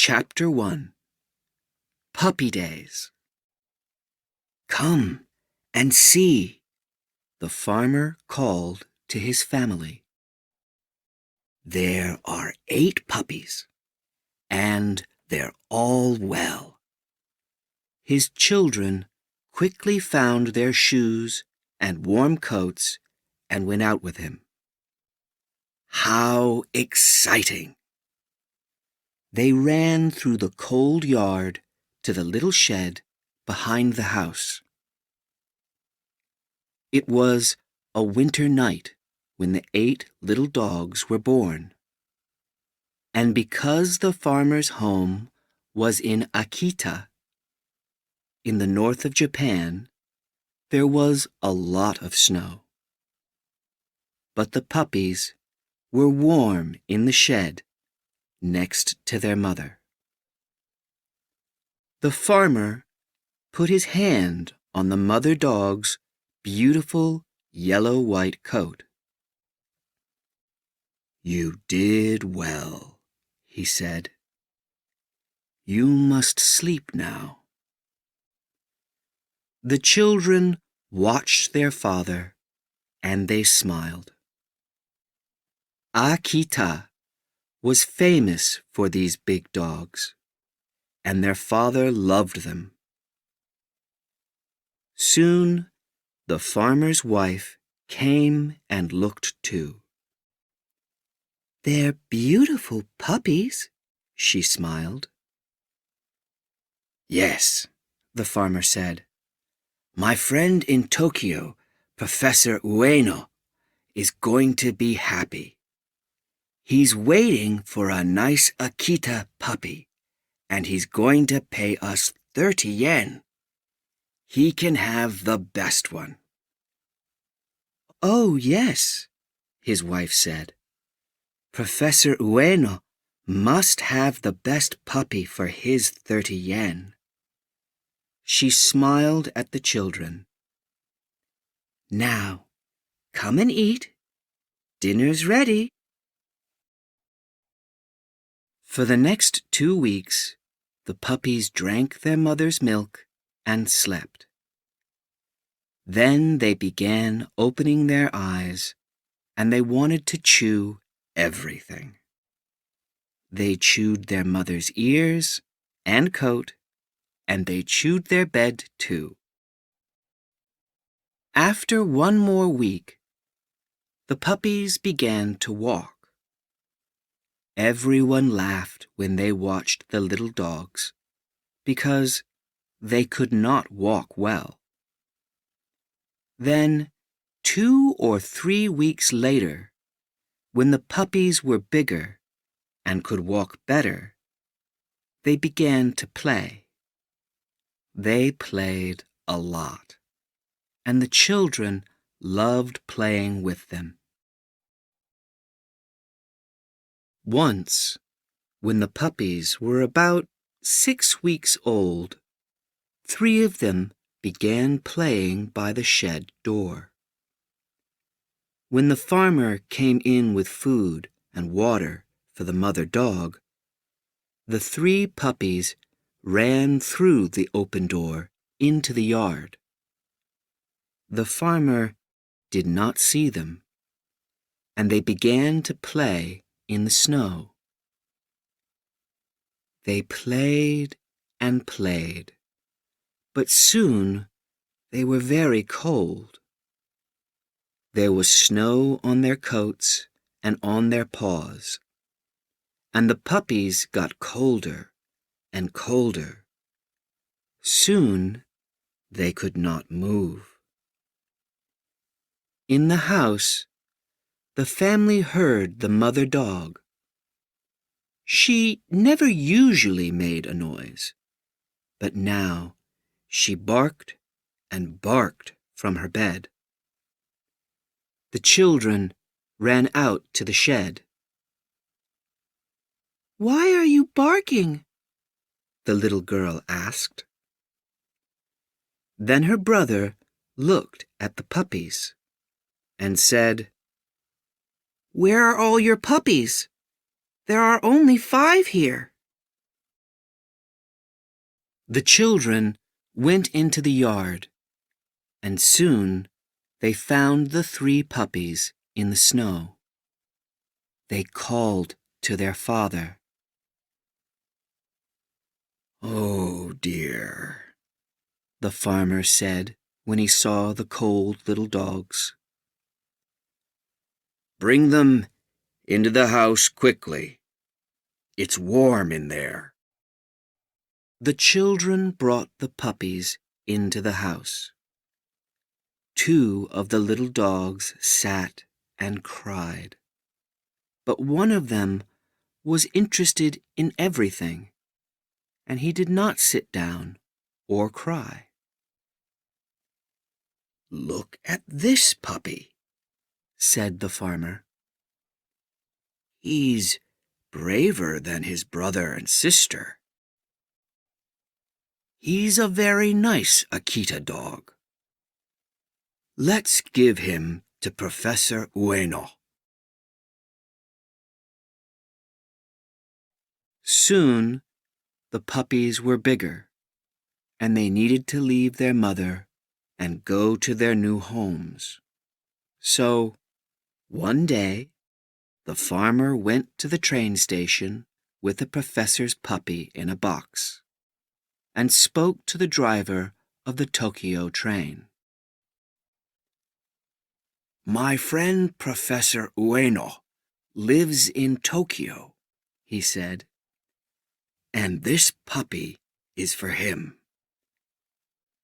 Chapter 1 Puppy Days. Come and see, the farmer called to his family. There are 8 puppies, and they're all well. His children quickly found their shoes and warm coats and went out with him. How exciting! They ran through the cold yard to the little shed behind the house. It was a winter night when the 8 little dogs were born. And because the farmer's home was in Akita, in the north of Japan, there was a lot of snow. But the puppies were warm in the shed next to their mother. The farmer put his hand on the mother dog's beautiful yellow-white coat. "You did well," he said. "You must sleep now." The children watched their father, and they smiled. Akita was famous for these big dogs, and their father loved them. Soon, the farmer's wife came and looked too. "They're beautiful puppies," she smiled. "Yes," the farmer said. "My friend in Tokyo, Professor Ueno, is going to be happy. He's waiting for a nice Akita puppy, and he's going to pay us 30 yen. He can have the best one." "Oh, yes," his wife said. "Professor Ueno must have the best puppy for his 30 yen. She smiled at the children. "Now, come and eat. Dinner's ready." For the next 2 weeks, the puppies drank their mother's milk and slept. Then they began opening their eyes, and they wanted to chew everything. They chewed their mother's ears and coat, and they chewed their bed too. After 1 more week, the puppies began to walk. Everyone laughed when they watched the little dogs, because they could not walk well. Then, 2 or 3 weeks later, when the puppies were bigger and could walk better, they began to play. They played a lot, and the children loved playing with them. Once, when the puppies were about 6 weeks old, 3 of them began playing by the shed door. When the farmer came in with food and water for the mother dog, the 3 puppies ran through the open door into the yard. The farmer did not see them, and they began to play in the snow. They played and played, but soon they were very cold. There was snow on their coats and on their paws, and the puppies got colder and colder. Soon they could not move. In the house, the family heard the mother dog. She never usually made a noise, but now she barked and barked from her bed. The children ran out to the shed. "Why are you barking?" the little girl asked. Then her brother looked at the puppies and said, "Where are all your puppies? There are only 5 here." The children went into the yard, and soon they found the 3 puppies in the snow. They called to their father. "Oh dear," the farmer said when he saw the cold little dogs. "Bring them into the house quickly. It's warm in there." The children brought the puppies into the house. 2 of the little dogs sat and cried, but one of them was interested in everything, and he did not sit down or cry. "Look at this puppy," said the farmer. "He's braver than his brother and sister. He's a very nice Akita dog. Let's give him to Professor Ueno." Soon, the puppies were bigger, and they needed to leave their mother and go to their new homes. So, one day, the farmer went to the train station with the professor's puppy in a box and spoke to the driver of the Tokyo train. "My friend Professor Ueno lives in Tokyo," he said, "and this puppy is for him.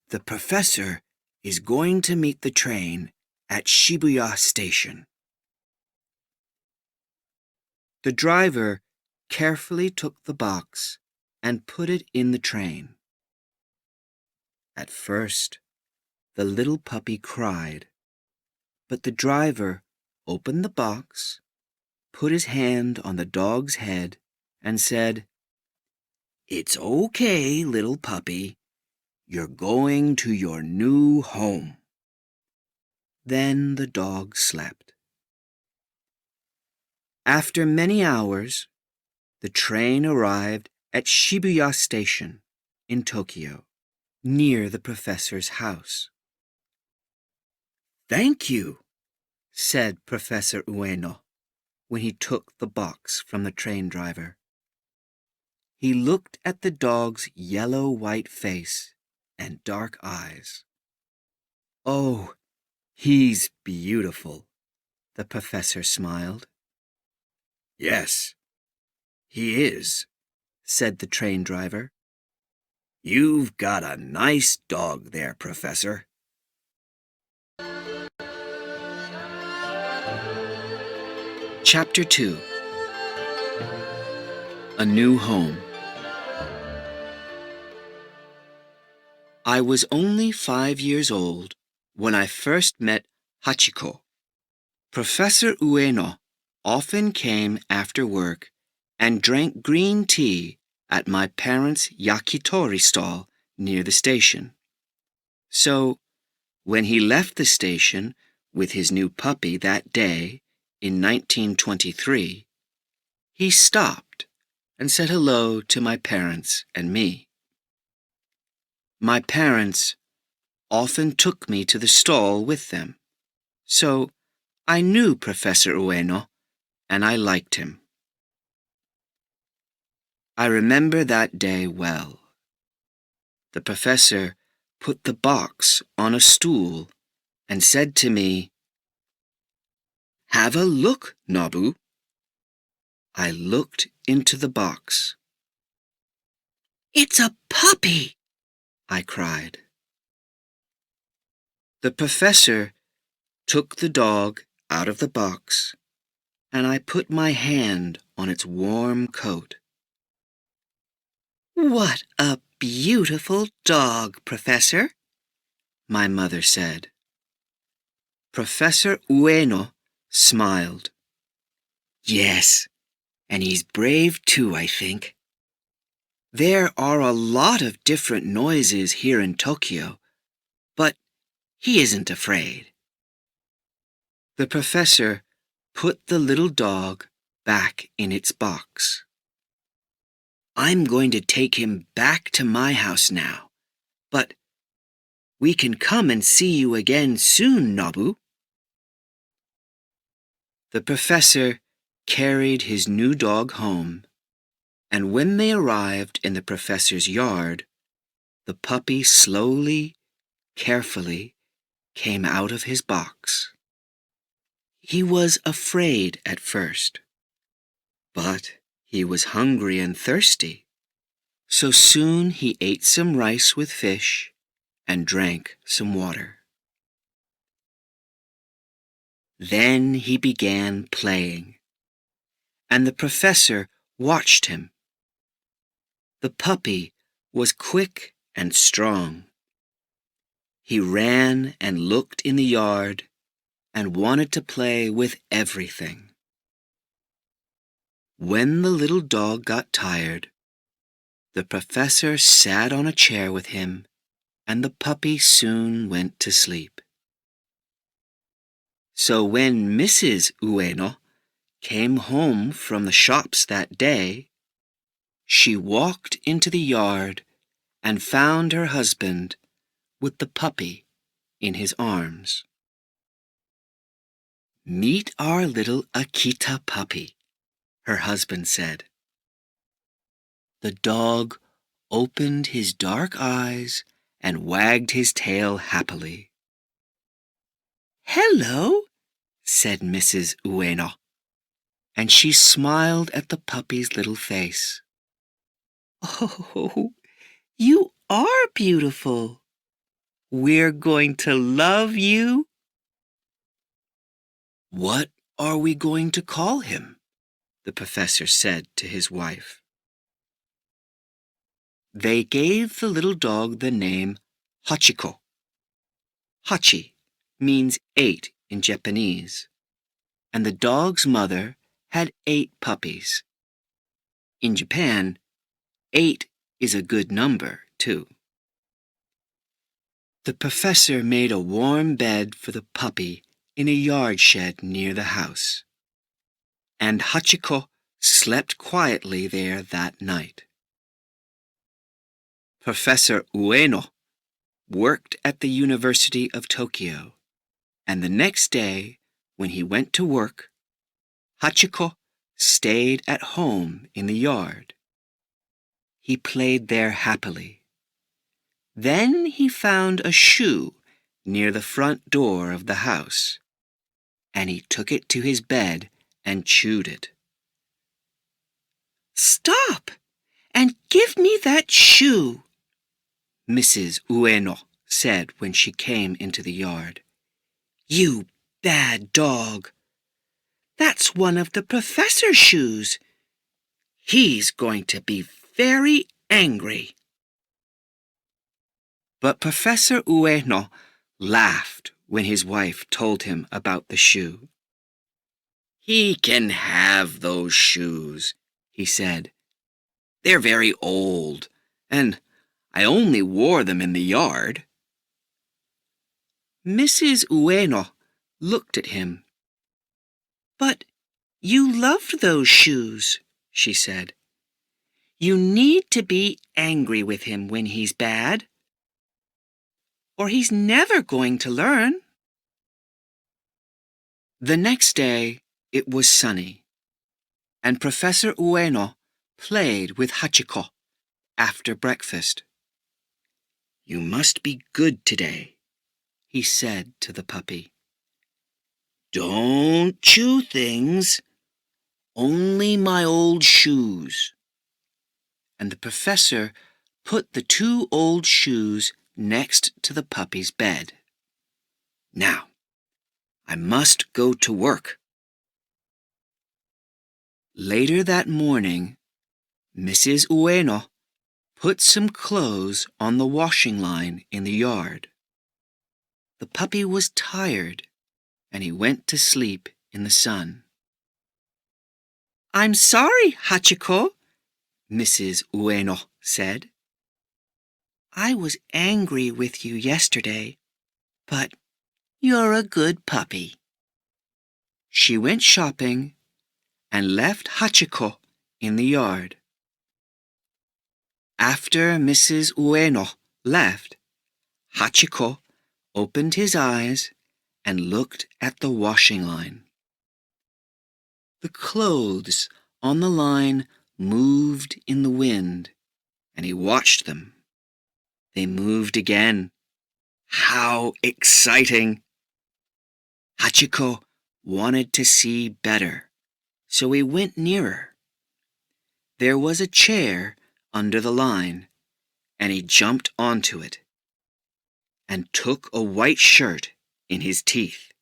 The professor is going to meet the train at Shibuya Station." The driver carefully took the box and put it in the train. At first, the little puppy cried, but the driver opened the box, put his hand on the dog's head, and said, "It's okay, little puppy. You're going to your new home." Then the dog slept. After many hours, the train arrived at Shibuya Station in Tokyo, near the professor's house. "Thank you," said Professor Ueno when he took the box from the train driver. He looked at the dog's yellow-white face and dark eyes. "Oh, he's beautiful," the professor smiled. "Yes, he is," said the train driver. "You've got a nice dog there, Professor." Chapter 2. A New Home. I was only 5 years old when I first met Hachiko. Professor Ueno often came after work and drank green tea at my parents' yakitori stall near the station. So, when he left the station with his new puppy that day in 1923, he stopped and said hello to my parents and me. My parents often took me to the stall with them, so I knew Professor Ueno and I liked him. I remember that day well. The professor put the box on a stool and said to me, "Have a look, Nobu." I looked into the box. "It's a puppy!" I cried. The professor took the dog out of the box, and I put my hand on its warm coat. "What a beautiful dog, Professor," my mother said. Professor Ueno smiled. "Yes, and he's brave too, I think. There are a lot of different noises here in Tokyo, but he isn't afraid." The professor put the little dog back in its box. I'm going to take him back to my house now, but we can come and see you again soon, Nobu. The professor carried his new dog home, and when they arrived in the professor's yard, the puppy slowly, carefully came out of his box. He was afraid at first, but he was hungry and thirsty, so soon he ate some rice with fish and drank some water. Then he began playing, and the professor watched him. The puppy was quick and strong. He ran and looked in the yard and wanted to play with everything. When the little dog got tired, the professor sat on a chair with him, and the puppy soon went to sleep. So when Mrs. Ueno came home from the shops that day, she walked into the yard and found her husband with the puppy in his arms. "Meet our little Akita puppy," her husband said. The dog opened his dark eyes and wagged his tail happily. "Hello," said Mrs. Ueno, and she smiled at the puppy's little face. "Oh, you are beautiful. We're going to love you." "What are we going to call him?" the professor said to his wife. They gave the little dog the name Hachiko. Hachi means 8 in Japanese, and the dog's mother had 8 puppies. In Japan, 8 is a good number, too. The professor made a warm bed for the puppy in a yard shed near the house, and Hachiko slept quietly there that night. Professor Ueno worked at the University of Tokyo, and the next day, when he went to work, Hachiko stayed at home in the yard. He played there happily. Then he found a shoe near the front door of the house, and he took it to his bed and chewed it. "Stop and give me that shoe," Mrs. Ueno said when she came into the yard. "You bad dog! That's one of the professor's shoes. He's going to be very angry." But Professor Ueno laughed when his wife told him about the shoe. "He can have those shoes," he said. "They're very old, and I only wore them in the yard." Mrs. Ueno looked at him. "But you loved those shoes," she said. "You need to be angry with him when he's bad, or he's never going to learn." The next day it was sunny, and Professor Ueno played with Hachiko after breakfast. "You must be good today," he said to the puppy. "Don't chew things, only my old shoes." And the professor put the 2 old shoes next to the puppy's bed. "Now, I must go to work." Later that morning, Mrs. Ueno put some clothes on the washing line in the yard. The puppy was tired, and he went to sleep in the sun. "I'm sorry, Hachiko," Mrs. Ueno said. "I was angry with you yesterday, but you're a good puppy." She went shopping and left Hachiko in the yard. After Mrs. Ueno left, Hachiko opened his eyes and looked at the washing line. The clothes on the line moved in the wind, and he watched them. They moved again. How exciting! Hachiko wanted to see better, so he went nearer. There was a chair under the line, and he jumped onto it and took a white shirt in his teeth.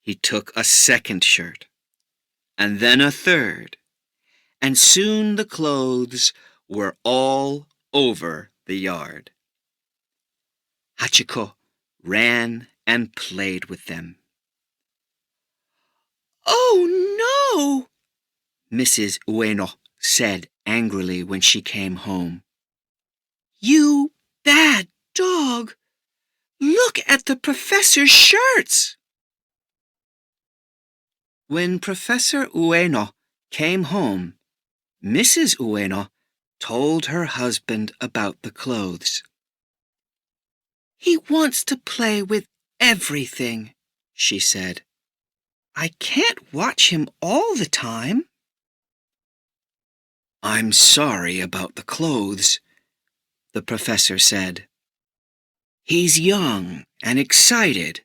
He took a second shirt, and then a third, and soon the clothes were all over the yard. Hachiko ran and played with them. "Oh, no!" Mrs. Ueno said angrily when she came home. "You bad dog! Look at the professor's shirts!" When Professor Ueno came home, Mrs. Ueno told her husband about the clothes. "He wants to play with everything," she said. "I can't watch him all the time." "I'm sorry about the clothes," the professor said. "He's young and excited,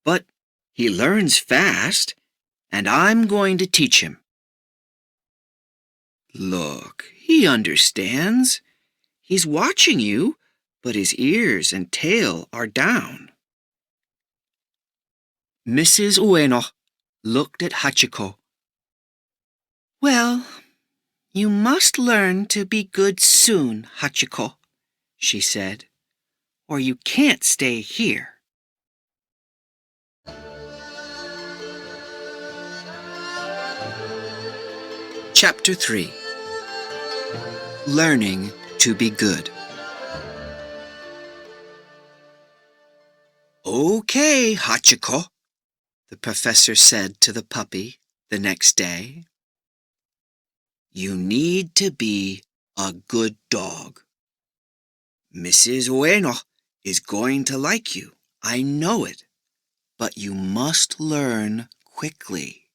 but he learns fast, and I'm going to teach him." "Look, he understands. He's watching you, but his ears and tail are down." Mrs. Ueno looked at Hachiko. "Well, you must learn to be good soon, Hachiko," she said, "or you can't stay here." Chapter 3. Learning to be good. "Okay, Hachiko," the professor said to the puppy the next day. "You need to be a good dog. Mrs. Ueno is going to like you, I know it, but you must learn quickly."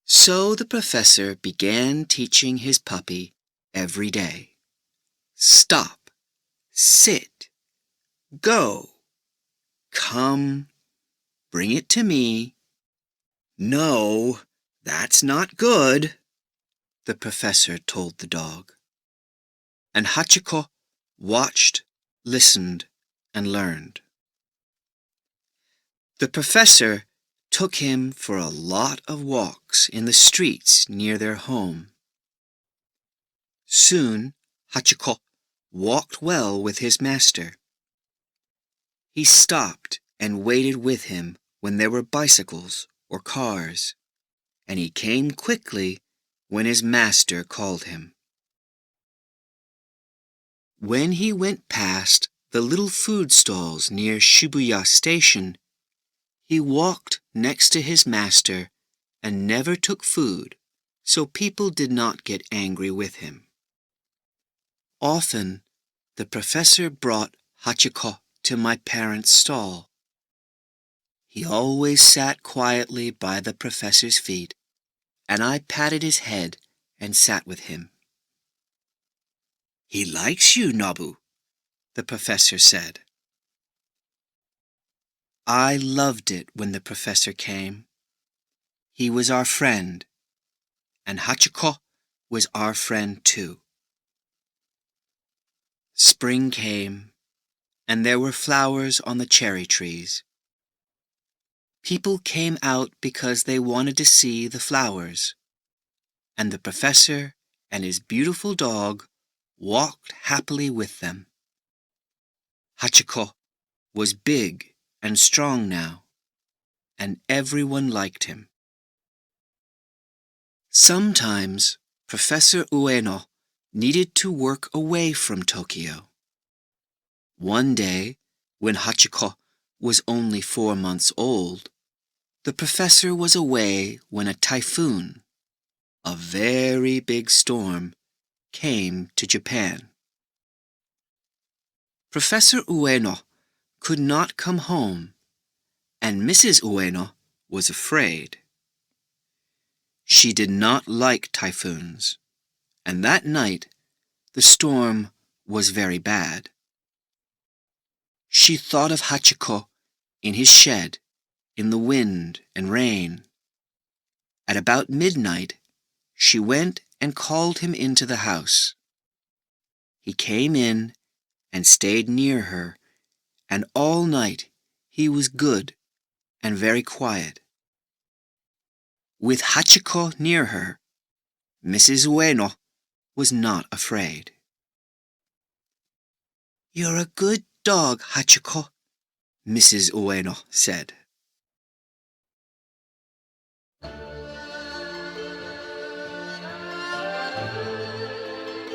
So the professor began teaching his puppy every day. Stop, sit, go, come, bring it to me. No, that's not good, the professor told the dog. And Hachiko watched, listened, and learned. The professor took him for a lot of walks in the streets near their home. Soon, Hachiko walked well with his master. He stopped and waited with him when there were bicycles or cars, and he came quickly when his master called him. When he went past the little food stalls near Shibuya Station, he walked next to his master and never took food, so people did not get angry with him. Often, the professor brought Hachiko to my parents' stall. He always sat quietly by the professor's feet, and I patted his head and sat with him. "He likes you, Nobu," the professor said. I loved it when the professor came. He was our friend, and Hachiko was our friend too. Spring came, and there were flowers on the cherry trees. People came out because they wanted to see the flowers, and the professor and his beautiful dog walked happily with them. Hachiko was big and strong now, and everyone liked him. Sometimes Professor Ueno needed to work away from Tokyo. One day, when Hachiko was only 4 months old, the professor was away when a typhoon, a very big storm, came to Japan. Professor Ueno could not come home, and Mrs. Ueno was afraid. She did not like typhoons, and that night the storm was very bad. She thought of Hachiko in his shed, in the wind and rain. At about midnight, she went and called him into the house. He came in and stayed near her, and all night he was good and very quiet. With Hachiko near her, Mrs. Ueno was not afraid. "You're a good dog, Hachiko," Mrs. Ueno said.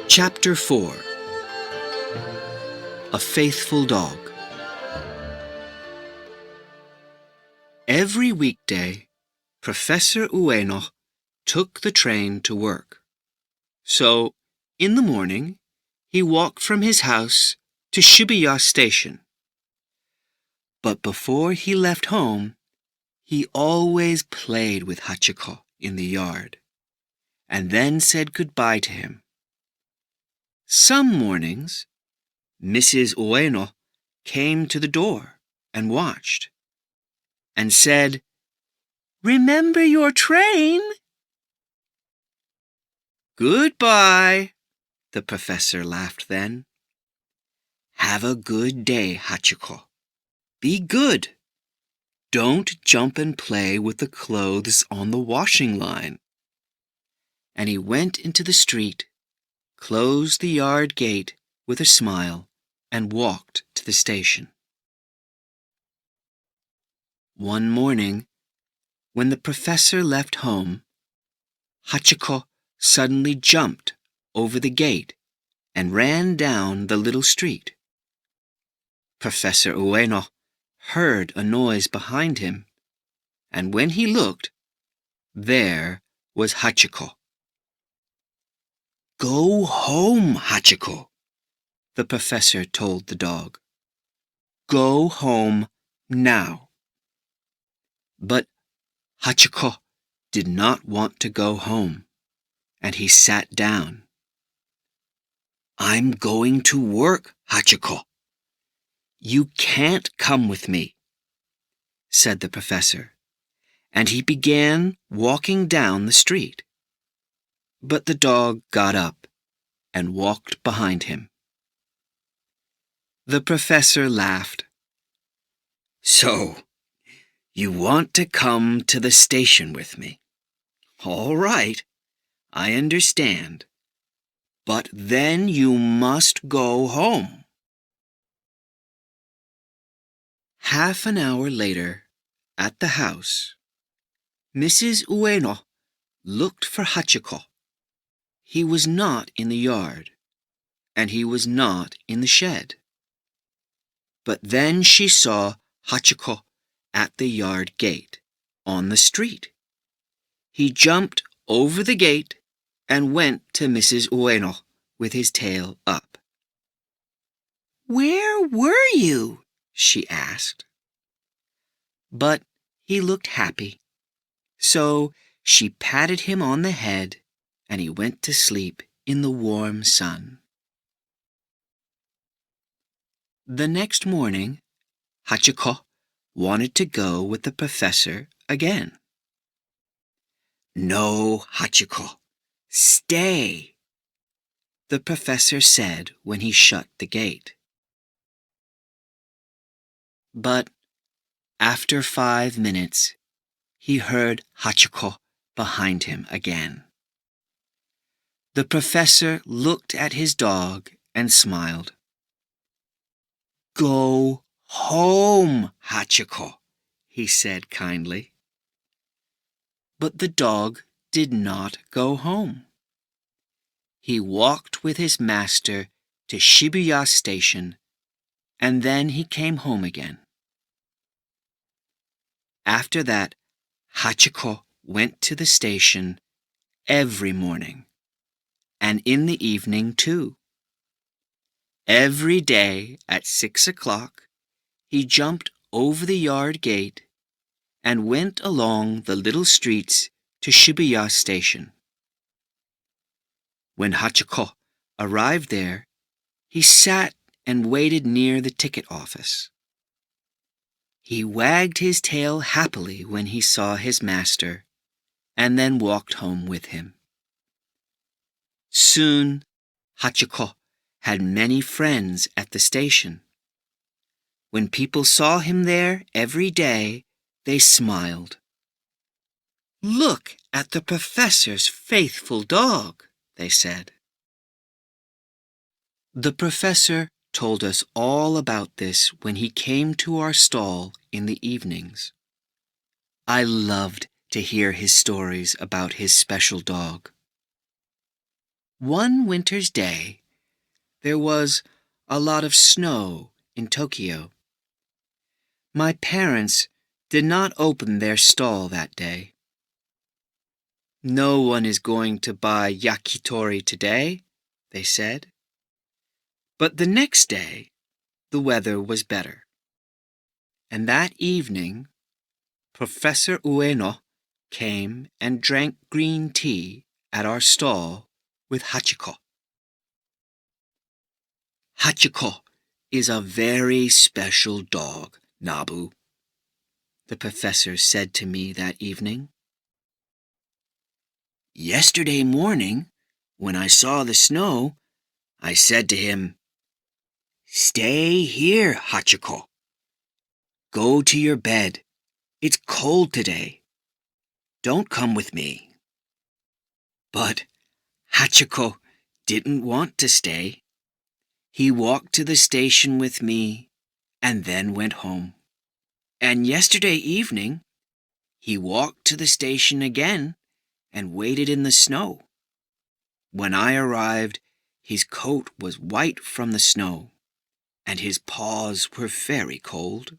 Chapter 4. A Faithful Dog. Every weekday, Professor Ueno took the train to work. So, in the morning, he walked from his house to Shibuya Station. But before he left home, he always played with Hachiko in the yard, and then said goodbye to him. Some mornings, Mrs. Ueno came to the door and watched, and said, "Remember your train?" "Goodbye," the professor laughed then. "Have a good day, Hachiko. Be good. Don't jump and play with the clothes on the washing line." And he went into the street, closed the yard gate with a smile, and walked to the station. One morning, when the professor left home, Hachiko suddenly jumped over the gate and ran down the little street. Professor Ueno heard a noise behind him, and when he looked, there was Hachiko. "Go home, Hachiko," the professor told the dog. "Go home now." But Hachiko did not want to go home, and he sat down. "I'm going to work, Hachiko." "You can't come with me," said the professor, and he began walking down the street. But the dog got up and walked behind him. The professor laughed. "So, you want to come to the station with me? All right, I understand. But then you must go home." Half an hour later, at the house, Mrs. Ueno looked for Hachiko. He was not in the yard, and he was not in the shed. But then she saw Hachiko at the yard gate, on the street. He jumped over the gate and went to Mrs. Ueno with his tail up. "Where were you?" she asked. But he looked happy, so she patted him on the head, and he went to sleep in the warm sun. The next morning, Hachiko wanted to go with the professor again. "No, Hachiko, stay," the professor said when he shut the gate. But after 5 minutes, he heard Hachiko behind him again. The professor looked at his dog and smiled. "Go home, Hachiko," he said kindly. But the dog did not go home. He walked with his master to Shibuya Station, and then he came home again. After that, Hachiko went to the station every morning, and in the evening too. Every day at 6 o'clock, he jumped over the yard gate and went along the little streets to Shibuya Station. When Hachiko arrived there, he sat and waited near the ticket office. He wagged his tail happily when he saw his master, and then walked home with him. Soon, Hachiko had many friends at the station. When people saw him there every day, they smiled. "Look at the professor's faithful dog," they said. The professor told us all about this when he came to our stall in the evenings. I loved to hear his stories about his special dog. One winter's day, there was a lot of snow in Tokyo. My parents did not open their stall that day. "No one is going to buy yakitori today," they said. But the next day, the weather was better. And that evening, Professor Ueno came and drank green tea at our stall with Hachiko. "Hachiko is a very special dog, Nabu," the professor said to me that evening. "Yesterday morning, when I saw the snow, I said to him, 'Stay here, Hachiko. Go to your bed. It's cold today. Don't come with me.' But Hachiko didn't want to stay. He walked to the station with me and then went home. And yesterday evening, he walked to the station again and waited in the snow. When I arrived, his coat was white from the snow, and his paws were very cold.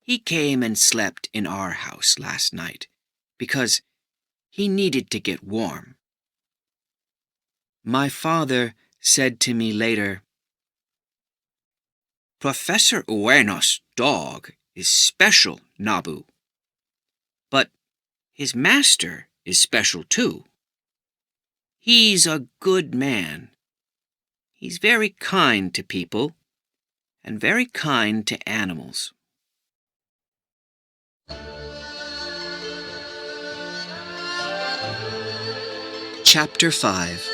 He came and slept in our house last night because he needed to get warm." My father said to me later, "Professor Ueno's dog is special, Nabu. But his master is special too. He's a good man. He's very kind to people and very kind to animals." Chapter 5.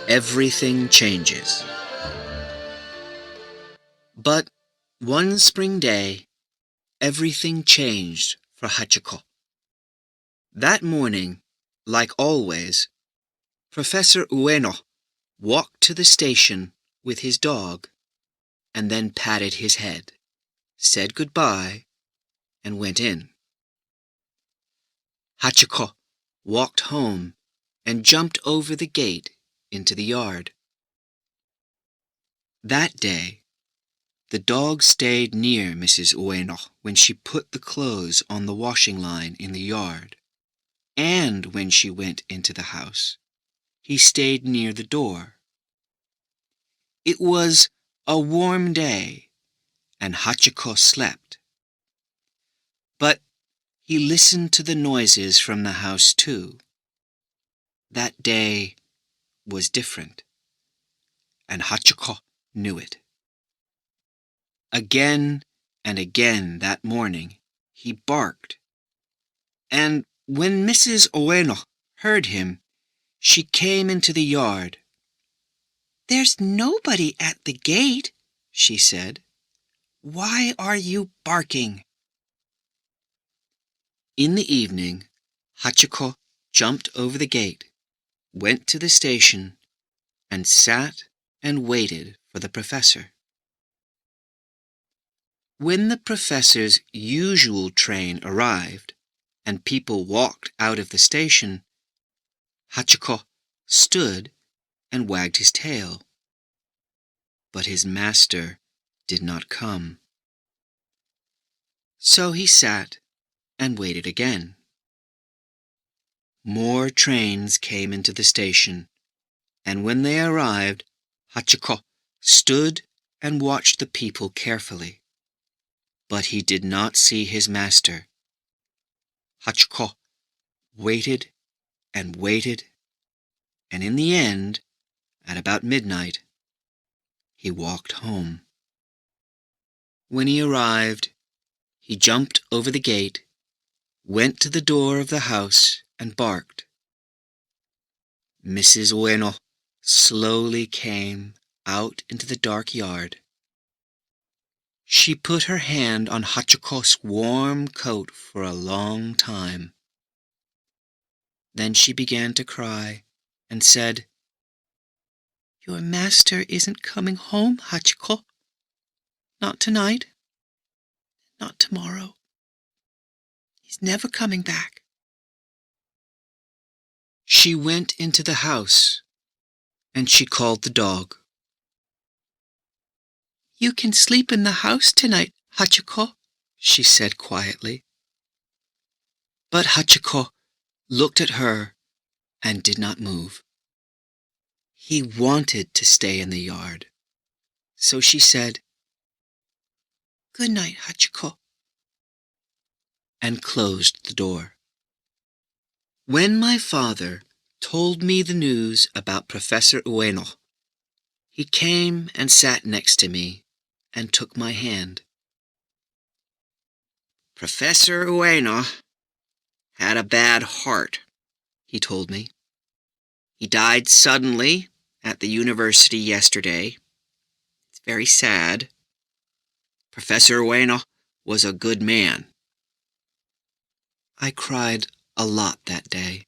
Everything Changes. But one spring day, everything changed for Hachiko. That morning, like always, Professor Ueno walked to the station with his dog and then patted his head, said goodbye, and went in. Hachiko walked home and jumped over the gate into the yard. That day, the dog stayed near Mrs. Ueno when she put the clothes on the washing line in the yard, and when she went into the house. He stayed near the door. It was a warm day, and Hachiko slept. But he listened to the noises from the house too. That day was different, and Hachiko knew it. Again and again that morning, he barked. And when Mrs. Ueno heard him, she came into the yard. "There's nobody at the gate," she said. "Why are you barking?" In the evening, Hachiko jumped over the gate, went to the station, and sat and waited for the professor. When the professor's usual train arrived and people walked out of the station, Hachiko stood and wagged his tail. But his master did not come. So he sat and waited again. More trains came into the station, and when they arrived, Hachiko stood and watched the people carefully. But he did not see his master. Hachiko waited and waited, and in the end, at about midnight, he walked home. When he arrived, he jumped over the gate, went to the door of the house, and barked. Mrs. Ueno slowly came out into the dark yard. She put her hand on Hachiko's warm coat for a long time. Then she began to cry and said, "Your master isn't coming home, Hachiko. Not tonight, not tomorrow. He's never coming back." She went into the house and she called the dog. "You can sleep in the house tonight, Hachiko," she said quietly. But Hachiko looked at her and did not move. He wanted to stay in the yard. So she said, "Good night, Hachiko," and closed the door. When my father told me the news about Professor Ueno, he came and sat next to me and took my hand. "Professor Ueno had a bad heart," he told me. "He died suddenly at the university yesterday. It's very sad. Professor Ueno was a good man." I cried a lot that day.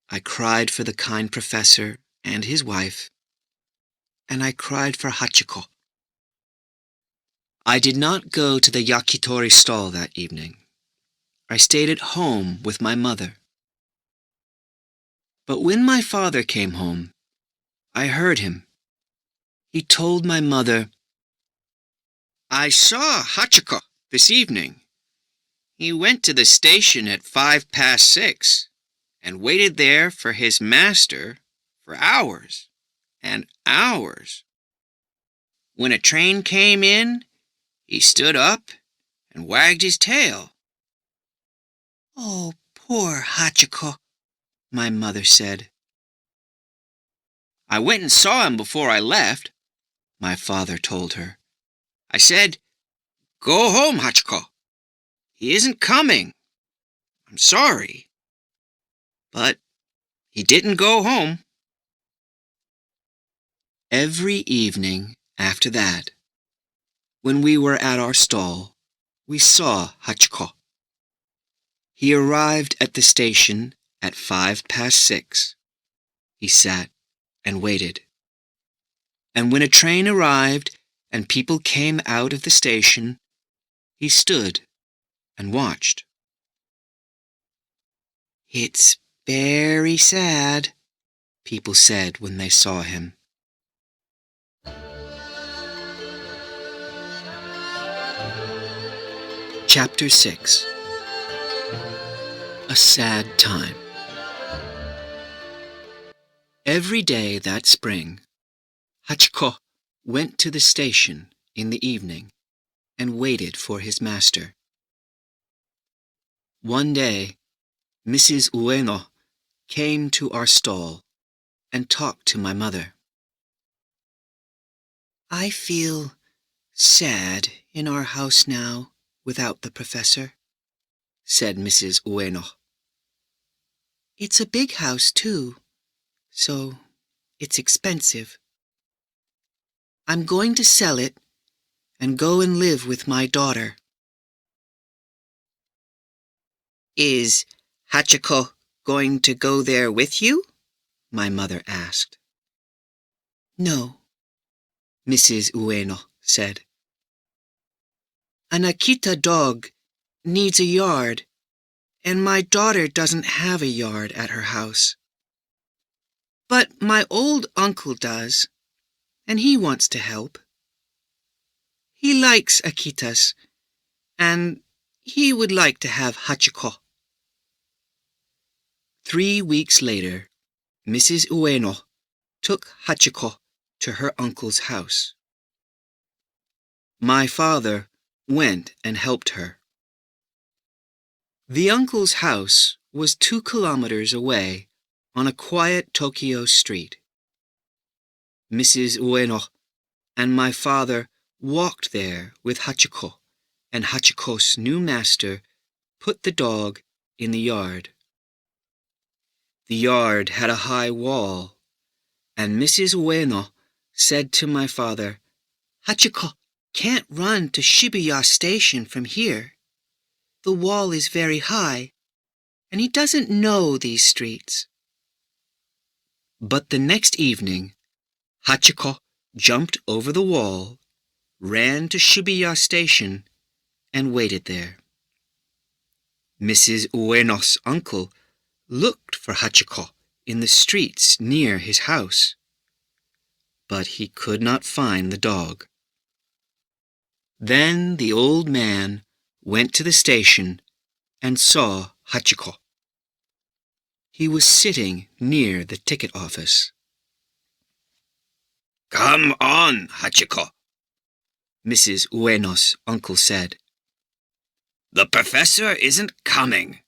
I cried for the kind professor and his wife, and I cried for Hachiko. I did not go to the yakitori stall that evening. I stayed at home with my mother. But when my father came home, I heard him. He told my mother, "I saw Hachiko this evening. He went to the station at 6:05 and waited there for his master for hours and hours. When a train came in, he stood up and wagged his tail." "Oh, poor Hachiko," my mother said. "I went and saw him before I left," my father told her. "I said, 'Go home, Hachiko. He isn't coming. I'm sorry.' But he didn't go home." Every evening after that, when we were at our stall, we saw Hachiko. He arrived at the station at 6:05. He sat and waited. And when a train arrived and people came out of the station, he stood and watched. "It's very sad," people said when they saw him. Chapter 6. A Sad Time. Every day that spring, Hachiko went to the station in the evening and waited for his master. One day, Mrs. Ueno came to our stall and talked to my mother. "I feel sad in our house now without the professor," said Mrs. Ueno. "It's a big house, too, so it's expensive. I'm going to sell it and go and live with my daughter." "Is Hachiko going to go there with you?" my mother asked. "No," Mrs. Ueno said. "An Akita dog needs a yard, and my daughter doesn't have a yard at her house. But my old uncle does, and he wants to help. He likes Akitas, and he would like to have Hachiko." 3 weeks later, Mrs. Ueno took Hachiko to her uncle's house. My father went and helped her. The uncle's house was 2 kilometers away on a quiet Tokyo street. Mrs. Ueno and my father walked there with Hachiko, and Hachiko's new master put the dog in the yard. The yard had a high wall, and Mrs. Ueno said to my father, "Hachiko can't run to Shibuya Station from here. The wall is very high, and he doesn't know these streets." But the next evening, Hachiko jumped over the wall, ran to Shibuya Station, and waited there. Mrs. Ueno's uncle looked for Hachiko in the streets near his house, but he could not find the dog. Then the old man went to the station and saw Hachiko. He was sitting near the ticket office. "Come on, Hachiko," Mrs. Ueno's uncle said. "The professor isn't coming.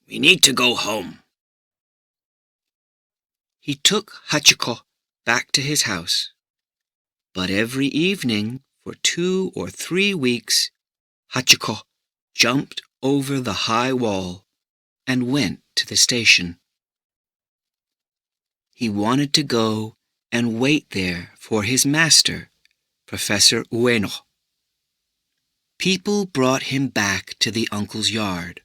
We need to go home." He took Hachiko back to his house, but every evening for 2 or 3 weeks, Hachiko jumped over the high wall and went to the station. He wanted to go and wait there for his master, Professor Ueno. People brought him back to the uncle's yard,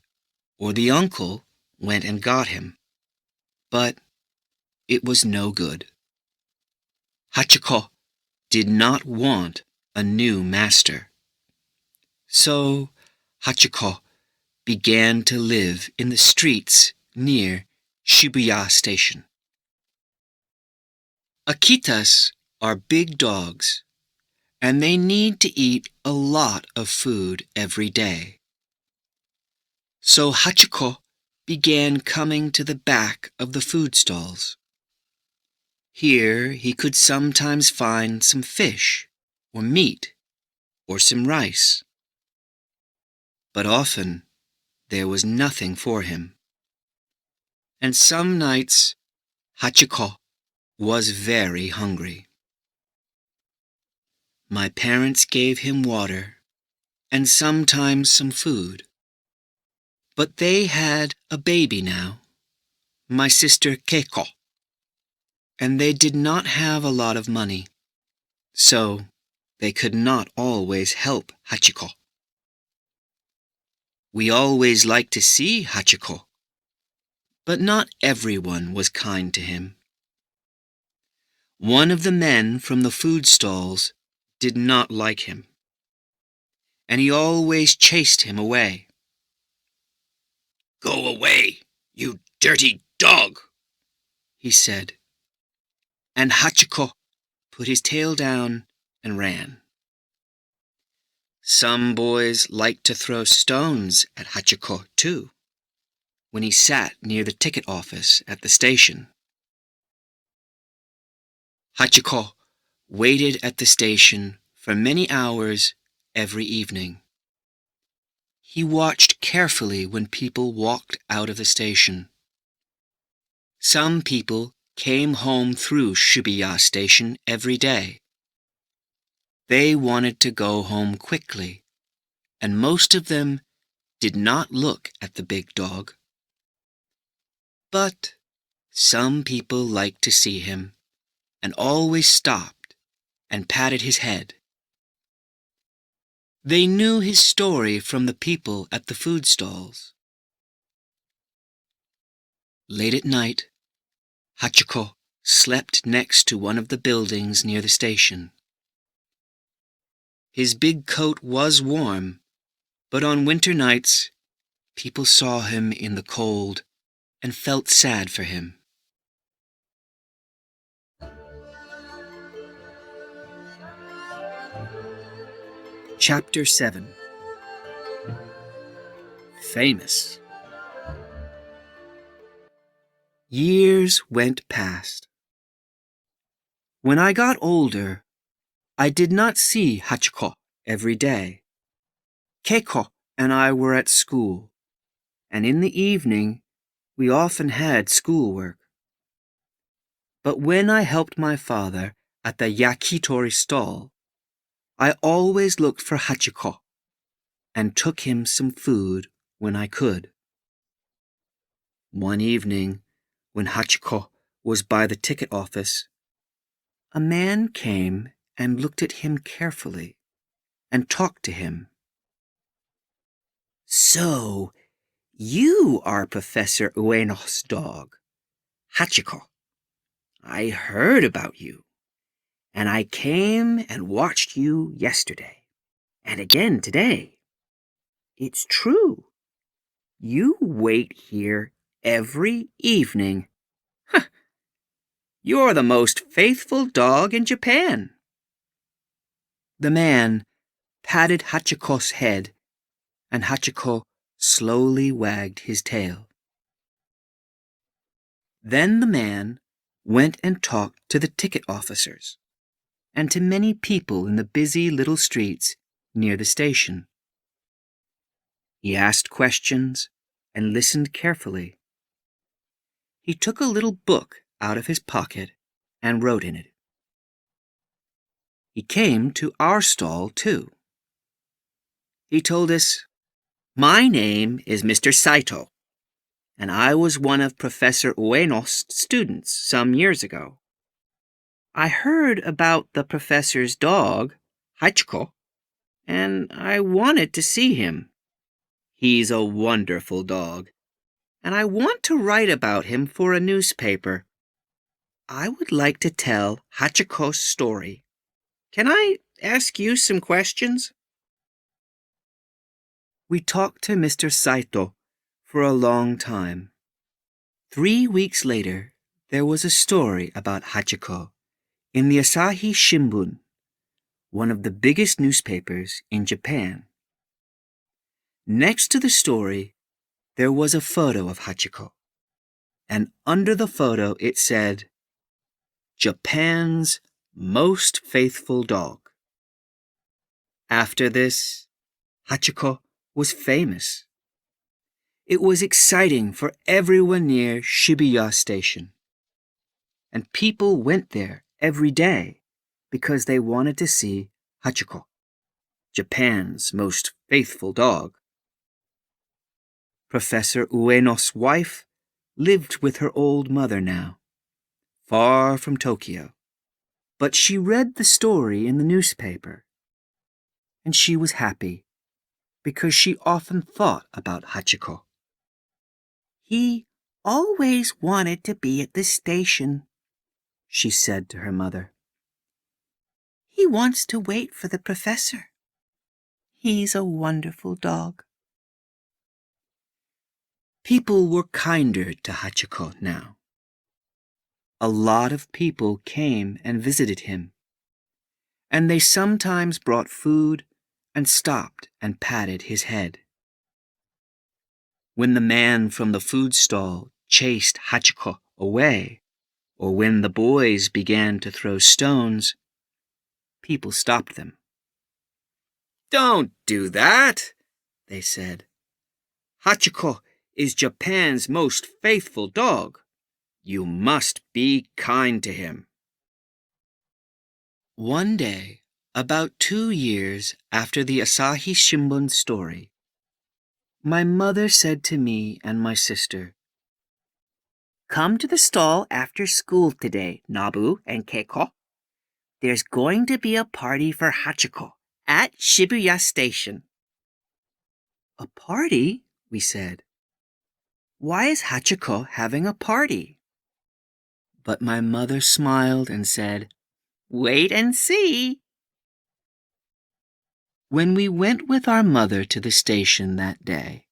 or the uncle went and got him. But it was no good. Hachiko did not want a new master. So Hachiko began to live in the streets near Shibuya Station. Akitas are big dogs, and they need to eat a lot of food every day. So Hachiko began coming to the back of the food stalls. Here he could sometimes find some fish or meat or some rice. But often there was nothing for him. And some nights Hachiko was very hungry. My parents gave him water and sometimes some food. But they had a baby now, my sister Keiko, and they did not have a lot of money, so they could not always help Hachiko. We always liked to see Hachiko, but not everyone was kind to him. One of the men from the food stalls did not like him, and he always chased him away. "Go away, you dirty dog," he said, and Hachiko put his tail down and ran. Some boys liked to throw stones at Hachiko too, when he sat near the ticket office at the station. Hachiko waited at the station for many hours every evening. He watched carefully when people walked out of the station. Some people came home through Shibuya Station every day. They wanted to go home quickly, and most of them did not look at the big dog. But some people liked to see him and always stopped and patted his head. They knew his story from the people at the food stalls. Late at night, Hachiko slept next to one of the buildings near the station. His big coat was warm, but on winter nights, people saw him in the cold and felt sad for him. Chapter 7. Famous. Years went past. When I got older, I did not see Hachiko every day. Keiko and I were at school, and in the evening, we often had schoolwork. But when I helped my father at the yakitori stall, I always looked for Hachiko and took him some food when I could. One evening, when Hachiko was by the ticket office, a man came and looked at him carefully and talked to him. "So, you are Professor Ueno's dog, Hachiko. I heard about you, and I came and watched you yesterday, and again today. It's true. You wait here every evening. Huh, you're the most faithful dog in Japan." The man patted Hachiko's head, and Hachiko slowly wagged his tail. Then the man went and talked to the ticket officers and to many people in the busy little streets near the station. He asked questions and listened carefully. He took a little book out of his pocket and wrote in it. He came to our stall, too. He told us, "My name is Mr. Saito, and I was one of Professor Ueno's students some years ago. I heard about the professor's dog, Hachiko, and I wanted to see him. He's a wonderful dog, and I want to write about him for a newspaper. I would like to tell Hachiko's story. Can I ask you some questions?" We talked to Mr. Saito for a long time. 3 weeks later, there was a story about Hachiko in the Asahi Shimbun, one of the biggest newspapers in Japan. Next to the story, there was a photo of Hachiko, and under the photo it said, "Japan's most faithful dog." After this, Hachiko was famous. It was exciting for everyone near Shibuya Station, and people went there every day because they wanted to see Hachiko, Japan's most faithful dog. Professor Ueno's wife lived with her old mother now, far from Tokyo, but she read the story in the newspaper, and she was happy because she often thought about Hachiko. "He always wanted to be at the station," she said to her mother. "He wants to wait for the professor. He's a wonderful dog." People were kinder to Hachiko now. A lot of people came and visited him, and they sometimes brought food and stopped and patted his head. When the man from the food stall chased Hachiko away, or when the boys began to throw stones, people stopped them. "Don't do that," they said. "Hachiko is Japan's most faithful dog. You must be kind to him." One day, about 2 years after the Asahi Shimbun story, my mother said to me and my sister, "Come to the stall after school today, Nabu and Keiko. There's going to be a party for Hachiko at Shibuya Station." "A party?" we said. "Why is Hachiko having a party?" But my mother smiled and said, "Wait and see." When we went with our mother to the station that day,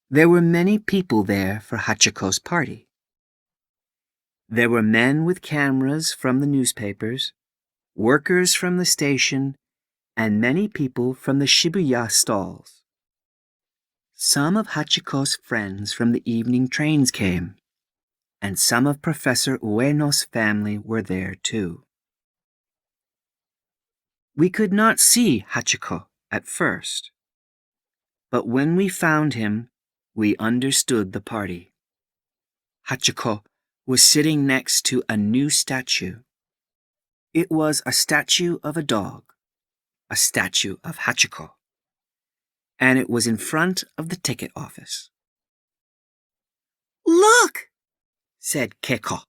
there were many people there for Hachiko's party. There were men with cameras from the newspapers, workers from the station, and many people from the Shibuya stalls. Some of Hachiko's friends from the evening trains came, and some of Professor Ueno's family were there too. We could not see Hachiko at first, but when we found him, we understood the party. Hachiko was sitting next to a new statue. It was a statue of a dog, a statue of Hachiko, and it was in front of the ticket office. "Look!" said Keiko.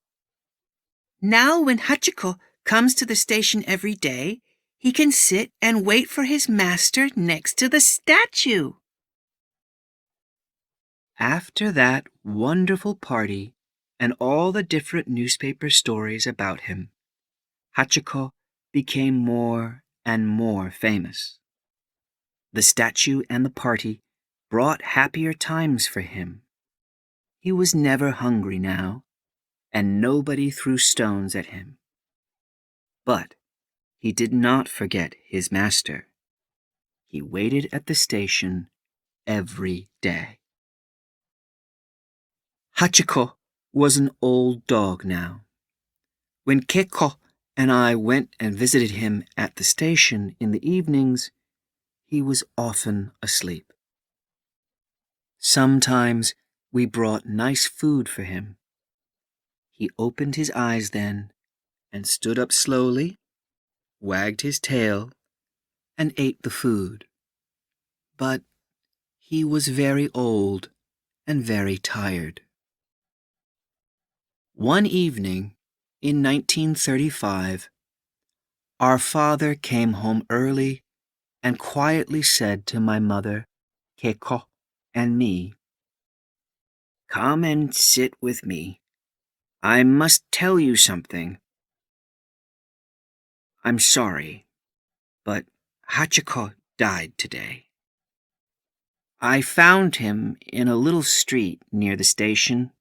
"Now when Hachiko comes to the station every day, he can sit and wait for his master next to the statue." After that wonderful party and all the different newspaper stories about him, Hachiko became more and more famous. The statue and the party brought happier times for him. He was never hungry now, and nobody threw stones at him. But he did not forget his master. He waited at the station every day. Hachiko was an old dog now. When Keiko and I went and visited him at the station in the evenings, he was often asleep. Sometimes we brought nice food for him. He opened his eyes then and stood up slowly, wagged his tail, and ate the food. But he was very old and very tired. One evening in 1935, our father came home early and quietly said to my mother, Keiko, and me, "Come and sit with me. I must tell you something. I'm sorry, but Hachiko died today. I found him in a little street near the station.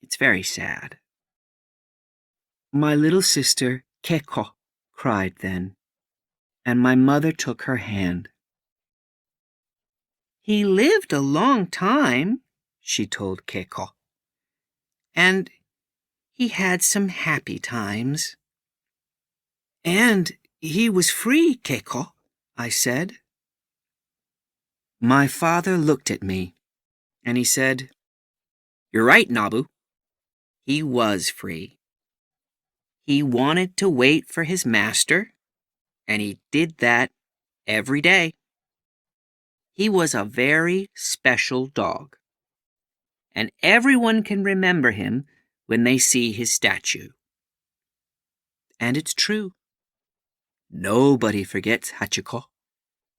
It's very sad." My little sister, Keiko, cried then, and my mother took her hand. "He lived a long time," she told Keiko, "and he had some happy times." "And he was free, Keiko," I said. My father looked at me, and he said, "You're right, Nabu. He was free. He wanted to wait for his master, and he did that every day. He was a very special dog, and everyone can remember him when they see his statue." And it's true. Nobody forgets Hachiko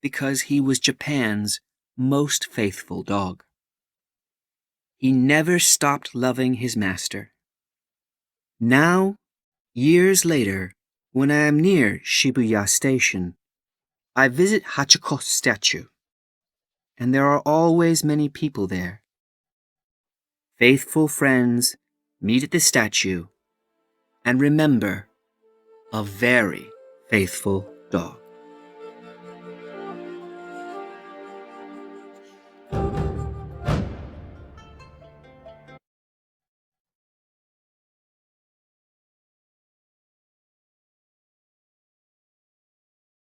because he was Japan's most faithful dog. He never stopped loving his master. Now, years later, when I am near Shibuya Station, I visit Hachiko's statue, and there are always many people there. Faithful friends meet at the statue and remember a very faithful dog.